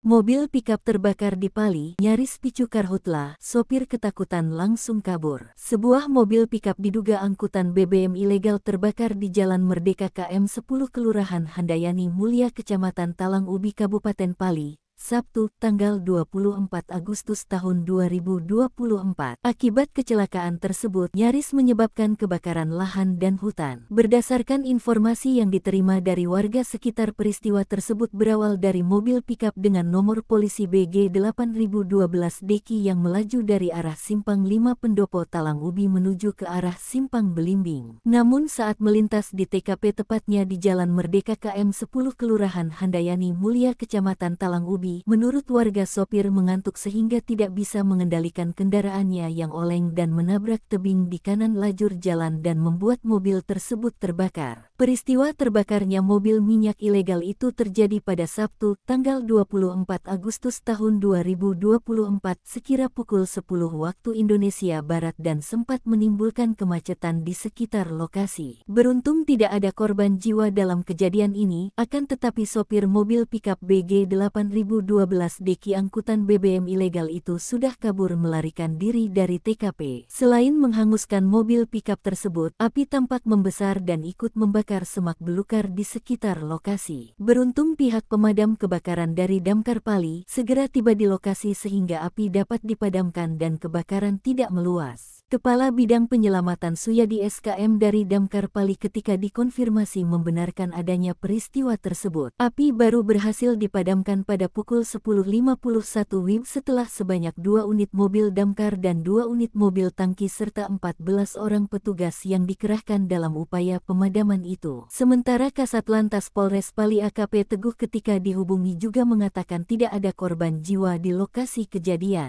Mobil pikap terbakar di Pali, nyaris picu karhutla, sopir ketakutan langsung kabur. Sebuah mobil pikap diduga angkutan BBM ilegal terbakar di Jalan Merdeka KM 10 Kelurahan Handayani Mulia Kecamatan Talang Ubi Kabupaten Pali, Sabtu, tanggal 24 Agustus tahun 2024. Akibat kecelakaan tersebut nyaris menyebabkan kebakaran lahan dan hutan. Berdasarkan informasi yang diterima dari warga sekitar, peristiwa tersebut berawal dari mobil pikap dengan nomor polisi BG 8012 Deki yang melaju dari arah Simpang 5 Pendopo Talang Ubi menuju ke arah Simpang Belimbing. Namun saat melintas di TKP tepatnya di Jalan Merdeka KM 10 Kelurahan Handayani Mulia Kecamatan Talang Ubi, menurut warga sopir mengantuk sehingga tidak bisa mengendalikan kendaraannya yang oleng dan menabrak tebing di kanan lajur jalan dan membuat mobil tersebut terbakar. Peristiwa terbakarnya mobil minyak ilegal itu terjadi pada Sabtu, tanggal 24 Agustus tahun 2024 sekira pukul 10 waktu Indonesia Barat dan sempat menimbulkan kemacetan di sekitar lokasi. Beruntung tidak ada korban jiwa dalam kejadian ini, akan tetapi sopir mobil pikap BG 8012 Deki angkutan BBM ilegal itu sudah kabur melarikan diri dari TKP. Selain menghanguskan mobil pikap tersebut, api tampak membesar dan ikut membakar semak belukar di sekitar lokasi. Beruntung pihak pemadam kebakaran dari Damkar Pali segera tiba di lokasi sehingga api dapat dipadamkan dan kebakaran tidak meluas. Kepala Bidang Penyelamatan Suyadi SKM dari Damkar Pali ketika dikonfirmasi membenarkan adanya peristiwa tersebut. Api baru berhasil dipadamkan pada pukul 10.51 WIB setelah sebanyak 2 unit mobil damkar dan 2 unit mobil tangki serta 14 orang petugas yang dikerahkan dalam upaya pemadaman itu. Sementara Kasat Lantas Polres Pali AKP Teguh ketika dihubungi juga mengatakan tidak ada korban jiwa di lokasi kejadian.